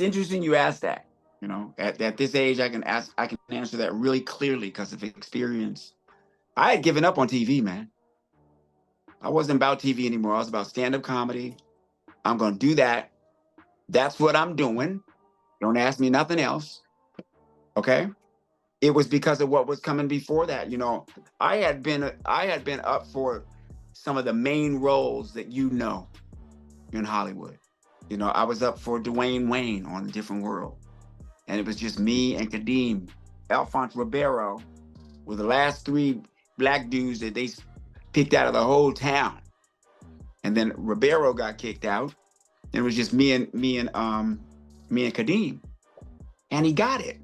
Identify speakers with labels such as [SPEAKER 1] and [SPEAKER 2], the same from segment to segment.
[SPEAKER 1] It's interesting you asked that. You know, at this age, I can answer that really clearly because of experience. I had given up on TV, man. I wasn't about TV anymore. I was about stand-up comedy. I'm going to do that. That's what I'm doing. Don't ask me nothing else. Okay. It was because of what was coming before that. You know, I had been up for some of the main roles that you know in Hollywood. You know, I was up for Dwayne Wayne on A Different World. And it was just me and Kadeem. Alphonse Ribeiro were the last three black dudes that they picked out of the whole town. And then Ribeiro got kicked out. And it was just me and Kadeem. And he got it.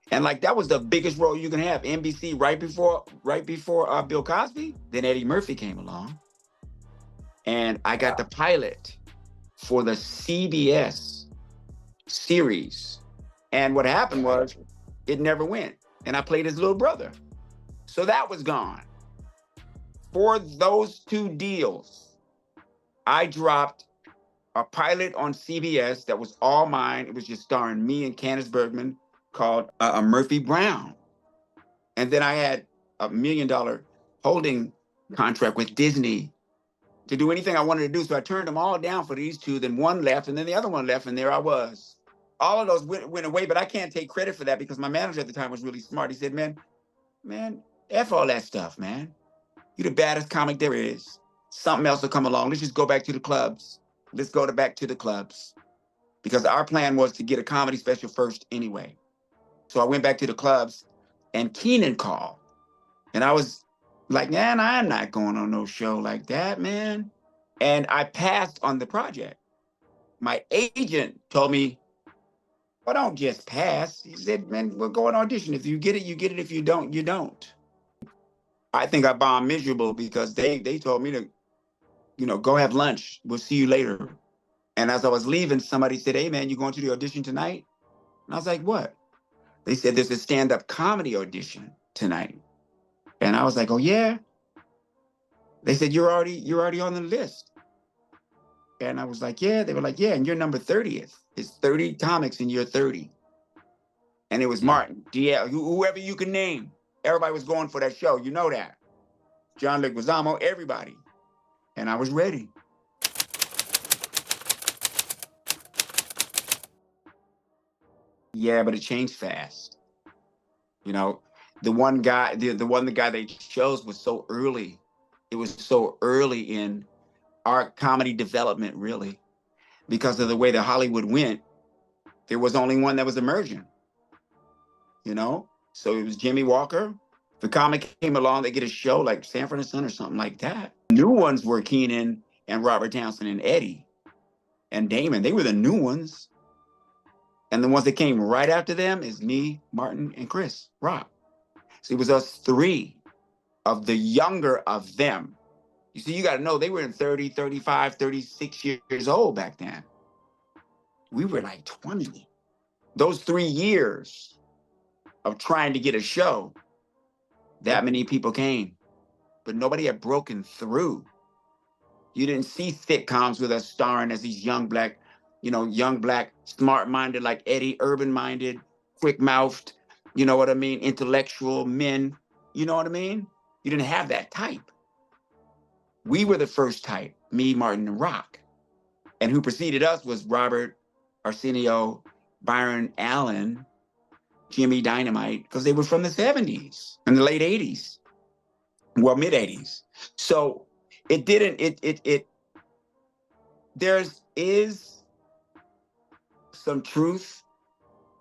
[SPEAKER 1] And like that was the biggest role you can have. NBC right before Bill Cosby. Then Eddie Murphy came along. And I got the pilot for the CBS series. And what happened was it never went. And I played his little brother. So that was gone. For those two deals, I dropped a pilot on CBS that was all mine. It was just starring me and Candace Bergman, called Murphy Brown. And then I had $1 million holding contract with Disney to do anything I wanted to do. So I turned them all down for these two. Then one left, and then the other one left, and there I was. All of those went away, but I can't take credit for that because my manager at the time was really smart. He said, man, F all that stuff, man. You the baddest comic there is. Something else will come along. Let's just go back to the clubs. Let's go back to the clubs. Because our plan was to get a comedy special first anyway. So I went back to the clubs and Keenan called. And I was like, man, I'm not going on no show like that, man. And I passed on the project. My agent told me, well, don't just pass. He said, man, we'll go and audition. If you get it, you get it. If you don't, you don't. I think I bombed miserable because they told me to, you know, go have lunch. We'll see you later. And as I was leaving, somebody said, hey, man, you going to the audition tonight? And I was like, what? They said, there's a stand-up comedy audition tonight. And I was like, oh, yeah? They said, you're already on the list. And I was like, yeah. They were like, yeah, and you're number 30th. It's 30 comics and you're 30. And it was Martin, DL, whoever you can name. Everybody was going for that show. You know that. John Leguizamo, everybody. And I was ready. Yeah, but it changed fast. You know, the guy they chose was so early. It was so early in our comedy development, really, because of the way that Hollywood went. There was only one that was emerging, you know? So it was Jimmy Walker. If a comic came along, they get a show like Sanford and Son or something like that. New ones were Keenan and Robert Townsend and Eddie and Damon. They were the new ones. And the ones that came right after them is me, Martin, and Chris Rock. So it was us three of the younger of them. You see, you got to know they were in 30, 35, 36 years old back then. We were like 20. Those 3 years of trying to get a show, that many people came, but nobody had broken through. You didn't see sitcoms with us starring as these young black, smart-minded like Eddie, urban-minded, quick-mouthed, you know what I mean, intellectual men, you know what I mean? You didn't have that type. We were the first type, me, Martin, and Rock. And who preceded us was Robert, Arsenio, Byron Allen, Jimmy Dynamite, because they were from the 70s and the late 80s, well, mid 80s. So there is some truth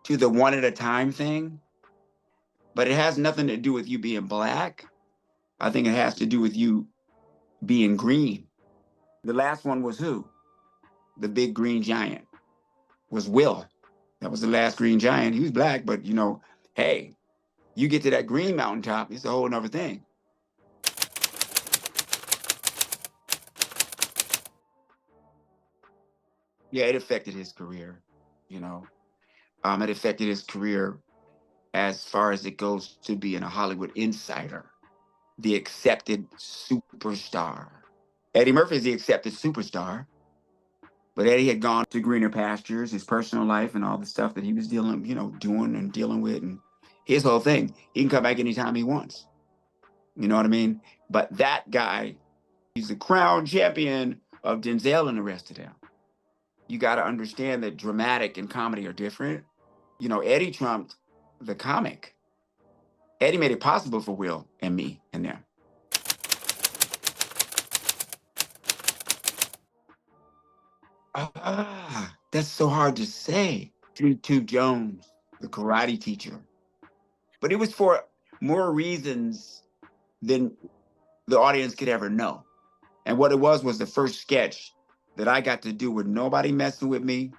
[SPEAKER 1] to the one at a time thing, but it has nothing to do with you being black. I think it has to do with you being green. The last one was who? The big green giant was Will. That was the last green giant. He was black, but hey, you get to that green mountaintop, it's a whole nother thing. Yeah, it affected his career, It affected his career as far as it goes to being a Hollywood insider, the accepted superstar. Eddie Murphy is the accepted superstar. But Eddie had gone to greener pastures, his personal life and all the stuff that he was dealing, doing and dealing with, and his whole thing. He can come back anytime he wants. You know what I mean? But that guy, he's the crown champion of Denzel and the rest of them. You got to understand that dramatic and comedy are different. Eddie trumped the comic. Eddie made it possible for Will and me and them. That's so hard to say. Tube Jones, the karate teacher. But it was for more reasons than the audience could ever know. And what it was the first sketch that I got to do with nobody messing with me,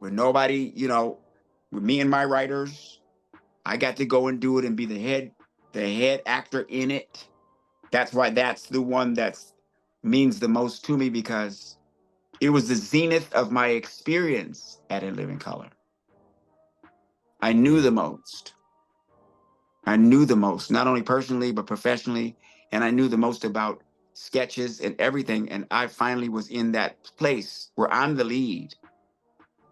[SPEAKER 1] with nobody, with me and my writers. I got to go and do it and be the head actor in it. That's why that's the one that means the most to me, because it was the zenith of my experience at In Living Color. I knew the most. I knew the most, not only personally, but professionally. And I knew the most about sketches and everything. And I finally was in that place where I'm the lead.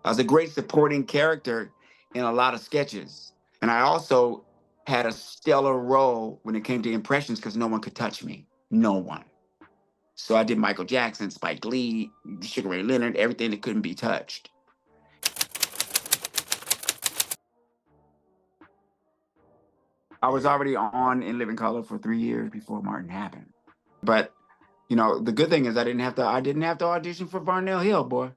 [SPEAKER 1] I was a great supporting character in a lot of sketches. And I also had a stellar role when it came to impressions, because no one could touch me. No one. So I did Michael Jackson, Spike Lee, Sugar Ray Leonard, everything that couldn't be touched. I was already on In Living Color for 3 years before Martin happened. But, the good thing is I didn't have to audition for Barnell Hill, boy.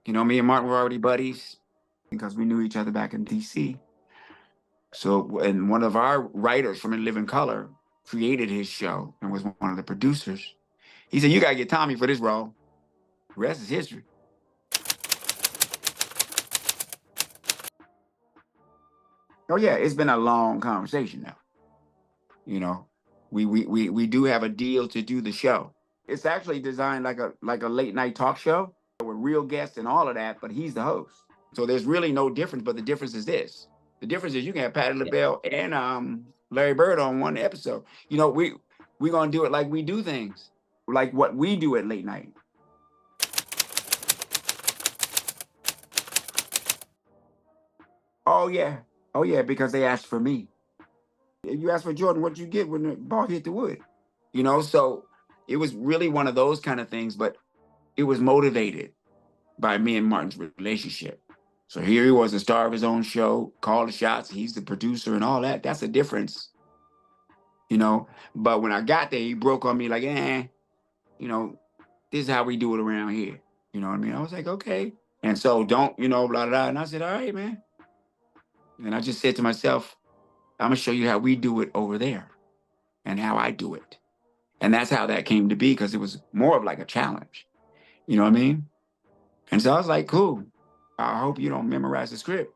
[SPEAKER 1] Me and Martin were already buddies because we knew each other back in DC. So, and one of our writers from In Living Color created his show and was one of the producers. He said, "You got to get Tommy for this role. The rest is history." Oh yeah, it's been a long conversation now. We do have a deal to do the show. It's actually designed like a late night talk show with real guests and all of that, but he's the host. So there's really no difference, but the difference is this. The difference is you can have Patti LaBelle and Larry Bird on one episode. We're gonna do it like we do things, like what we do at late night. Oh yeah. Oh yeah, because they asked for me. If you ask for Jordan, what'd you get when the ball hit the wood? So it was really one of those kind of things, but it was motivated by me and Martin's relationship. So here he was, a star of his own show, called the shots, he's the producer and all that. That's a difference. But when I got there, he broke on me like, this is how we do it around here. You know what I mean? I was like, okay. And so don't, blah, blah, blah. And I said, all right, man. And I just said to myself, I'm gonna show you how we do it over there and how I do it. And that's how that came to be, because it was more of like a challenge. You know what I mean? And so I was like, cool. I hope you don't memorize the script.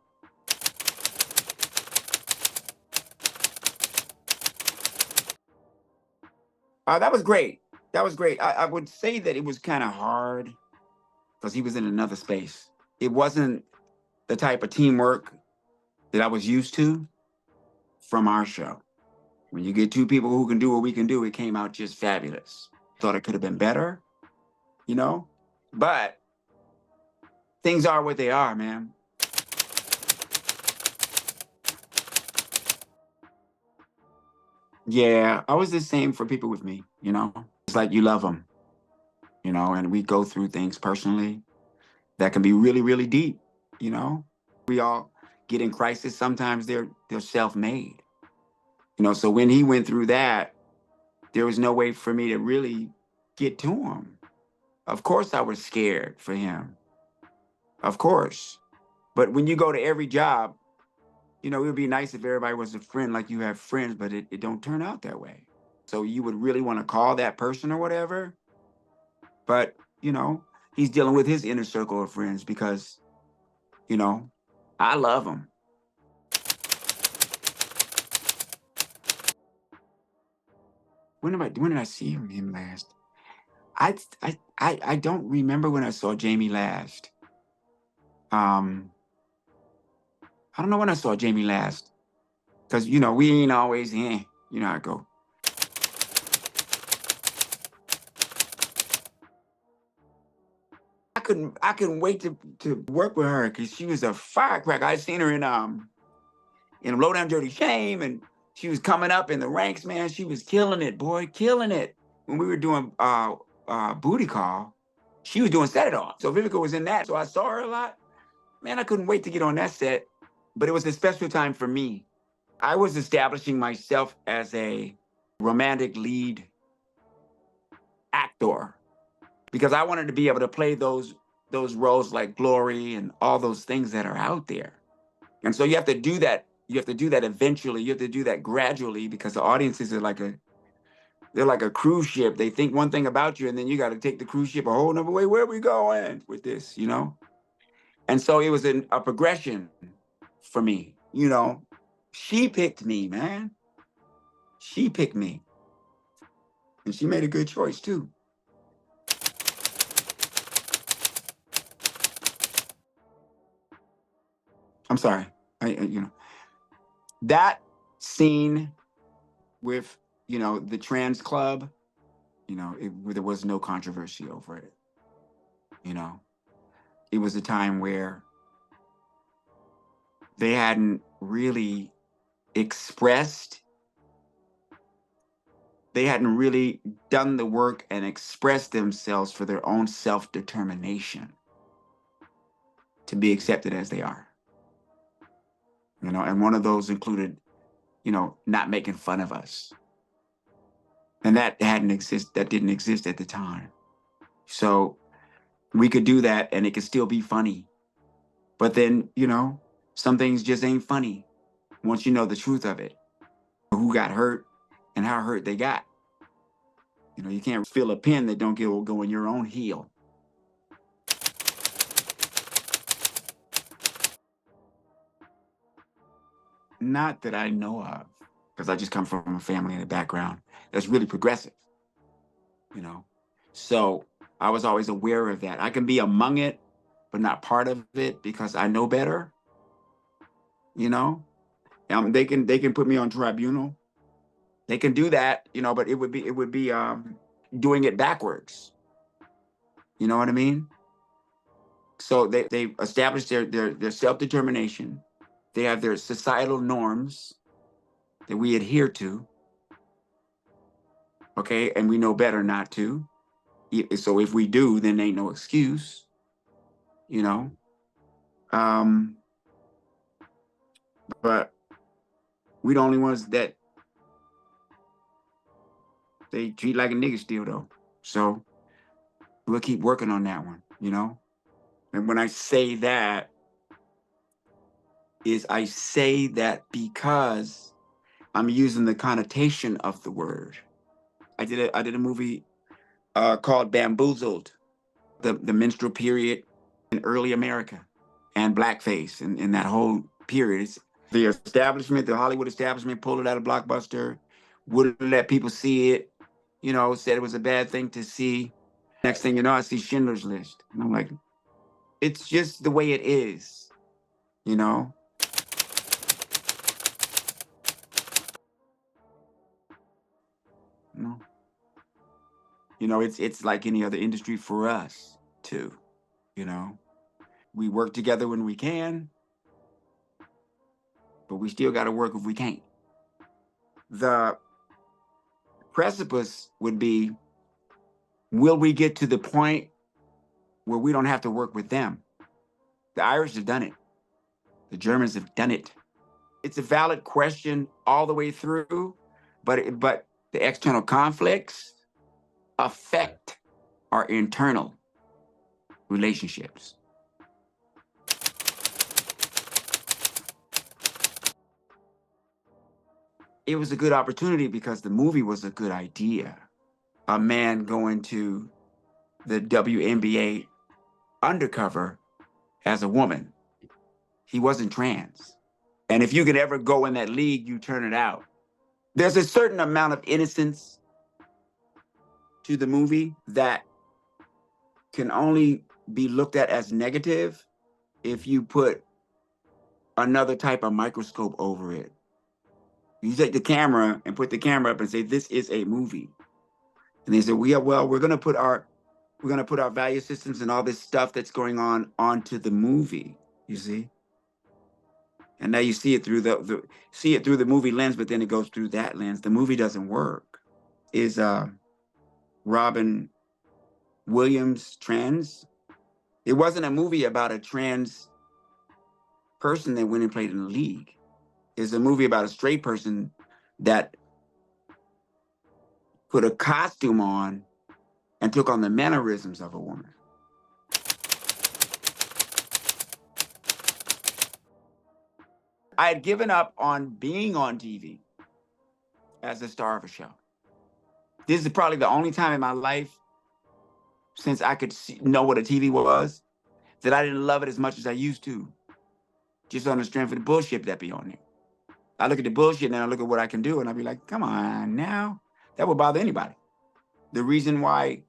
[SPEAKER 1] That was great. That was great. I would say that it was kind of hard because he was in another space. It wasn't the type of teamwork that I was used to from our show. When you get two people who can do what we can do, it came out just fabulous. Thought it could have been better, but things are what they are, man. Yeah, I was the same for people with me, It's like you love them, and we go through things personally that can be really, really deep, We all get in crisis. Sometimes they're self-made, So when he went through that, there was no way for me to really get to him. Of course I was scared for him. Of course. But when you go to every job, it would be nice if everybody was a friend, like you have friends, but it don't turn out that way. So you would really want to call that person or whatever. But, he's dealing with his inner circle of friends because, I love him. When did I see him last? I don't remember when I saw Jamie last. I don't know when I saw Jamie last. Because, we ain't always, you know how I go. I couldn't wait to work with her because she was a firecracker. I'd seen her in Low Down Dirty Shame, and she was coming up in the ranks, man. She was killing it, boy, killing it. When we were doing Booty Call, she was doing Set It Off. So Vivica was in that. So I saw her a lot. Man, I couldn't wait to get on that set. But it was a special time for me. I was establishing myself as a romantic lead actor because I wanted to be able to play those roles like Glory and all those things that are out there. And so you have to do that. You have to do that eventually. You have to do that gradually because the audiences are they're like a cruise ship. They think one thing about you, and then you got to take the cruise ship a whole nother way. Where are we going with this, you know? And so it was a progression for me, you know. She picked me, man. She picked me. And she made a good choice, too. I'm sorry. You know, that scene with, you know, the trans club, you know, there was no controversy over it. You know, it was a time where they hadn't really expressed, they hadn't really done the work and expressed themselves for their own self-determination to be accepted as they are. You know, and one of those included, you know, not making fun of us. And that didn't exist at the time. So we could do that and it could still be funny. But then, you know, some things just ain't funny once you know the truth of it. Who got hurt and how hurt they got. You know, you can't feel a pin that don't go in your own heel. Not that I know of, because I just come from a family and a background that's really progressive, you know. So I was always aware of that. I can be among it, but not part of it because I know better, you know. They can put me on tribunal. They can do that, you know, but it would be doing it backwards. You know what I mean? So they established their self-determination. They have their societal norms that we adhere to. Okay, and we know better not to. So if we do, then ain't no excuse. You know. But we the only ones that they treat like a nigga still though. So we'll keep working on that one, you know? And when I say that, I say that because I'm using the connotation of the word. I did a movie called Bamboozled, the minstrel period in early America and blackface and in that whole period. It's the establishment, the Hollywood establishment pulled it out of Blockbuster, wouldn't let people see it, you know, said it was a bad thing to see. Next thing you know, I see Schindler's List. And I'm like, it's just the way it is, you know? No. You know, it's like any other industry for us too, you know. We work together when we can, but we still got to work if we can't. The precipice would be, will we get to the point where we don't have to work with them? The Irish have done it. The Germans have done it. It's a valid question all the way through, but the external conflicts affect our internal relationships. It was a good opportunity because the movie was a good idea. A man going to the WNBA undercover as a woman. He wasn't trans. And if you could ever go in that league, you turn it out. There's a certain amount of innocence to the movie that can only be looked at as negative if you put another type of microscope over it. You take the camera and put the camera up and say, this is a movie. And they say, well, we're going to put our We're going to put our value systems and all this stuff that's going on onto the movie, you see? And now you see it through the movie lens, but then it goes through that lens. The movie doesn't work. Is Robin Williams trans? It wasn't a movie about a trans person that went and played in the league. It's a movie about a straight person that put a costume on and took on the mannerisms of a woman. I had given up on being on TV as a star of a show. This is probably the only time in my life since I could know what a TV was that I didn't love it as much as I used to, just on the strength of the bullshit that be on there. I look at the bullshit and I look at what I can do and I be like, come on now. That would bother anybody. The reason why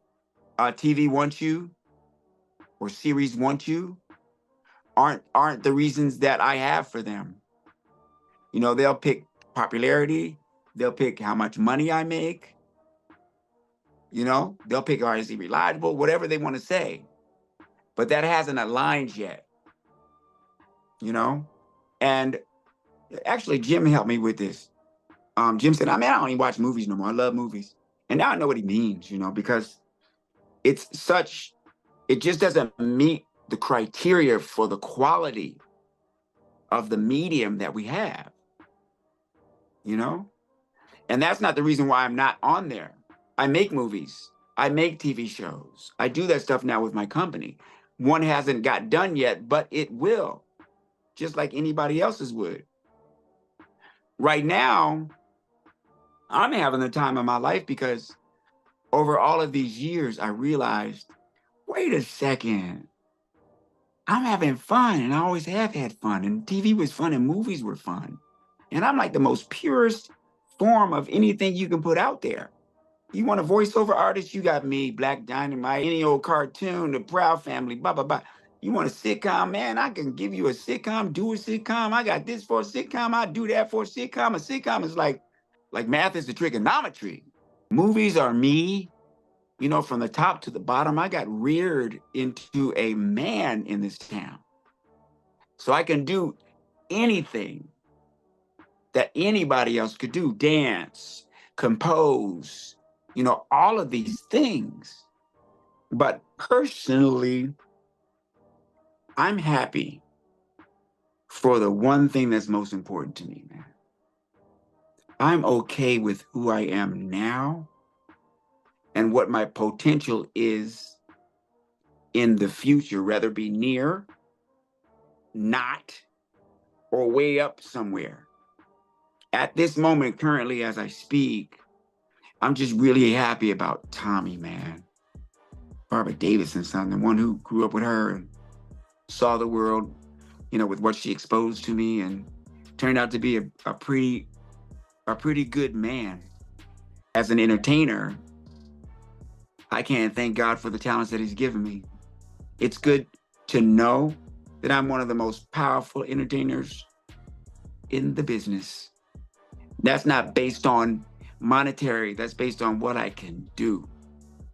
[SPEAKER 1] TV wants you or series want you aren't the reasons that I have for them. You know, they'll pick popularity. They'll pick how much money I make. You know, they'll pick, is he reliable? Whatever they want to say. But that hasn't aligned yet. You know? And actually, Jim helped me with this. Jim said, I don't even watch movies no more. I love movies. And now I know what he means, you know, because it just doesn't meet the criteria for the quality of the medium that we have. You know? And that's not the reason why I'm not on there. I make movies. I make TV shows. I do that stuff now with my company. One hasn't got done yet, but it will, just like anybody else's would. Right now, I'm having the time of my life because over all of these years, I realized, wait a second, I'm having fun and I always have had fun, and TV was fun and movies were fun. And I'm like the most purest form of anything you can put out there. You want a voiceover artist? You got me, Black Dynamite, any old cartoon, The Proud Family, blah, blah, blah. You want a sitcom? Man, I can give you a sitcom, do a sitcom. I got this for a sitcom. I do that for a sitcom. A sitcom is like math is the trigonometry. Movies are me, you know, from the top to the bottom. I got reared into a man in this town. So I can do anything that anybody else could do. Dance, compose, you know, all of these things. But personally, I'm happy for the one thing that's most important to me, man. I'm okay with who I am now and what my potential is in the future, whether it be near, not, or way up somewhere. At this moment, currently, as I speak, I'm just really happy about Tommy, man. Barbara Davidson's son, the one who grew up with her and saw the world, you know, with what she exposed to me, and turned out to be a pretty good man. As an entertainer, I can't thank God for the talents that he's given me. It's good to know that I'm one of the most powerful entertainers in the business. That's not based on monetary, that's based on what I can do.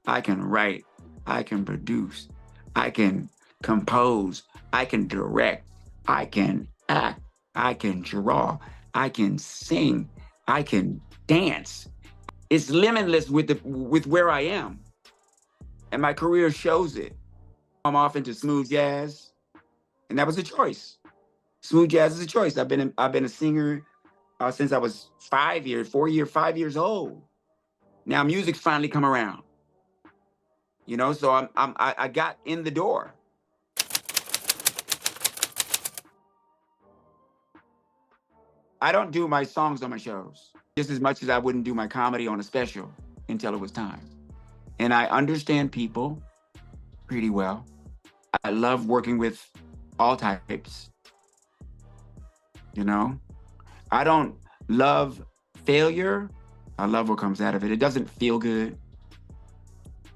[SPEAKER 1] I can write, I can produce, I can compose, I can direct, I can act, I can draw, I can sing, I can dance. It's limitless with where I am. And my career shows it. I'm off into smooth jazz, and that was a choice. Smooth jazz is a choice. I've been a singer since I was 5 years old. Now music's finally come around. You know, so I got in the door. I don't do my songs on my shows just as much as I wouldn't do my comedy on a special until it was time. And I understand people pretty well. I love working with all types. You know, I don't love failure. I love what comes out of it. It doesn't feel good,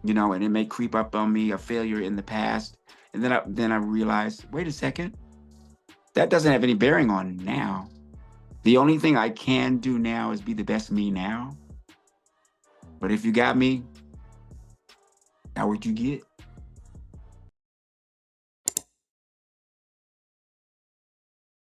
[SPEAKER 1] you know, and it may creep up on me, a failure in the past. And then I realize, wait a second, that doesn't have any bearing on now. The only thing I can do now is be the best me now. But if you got me, now what you get.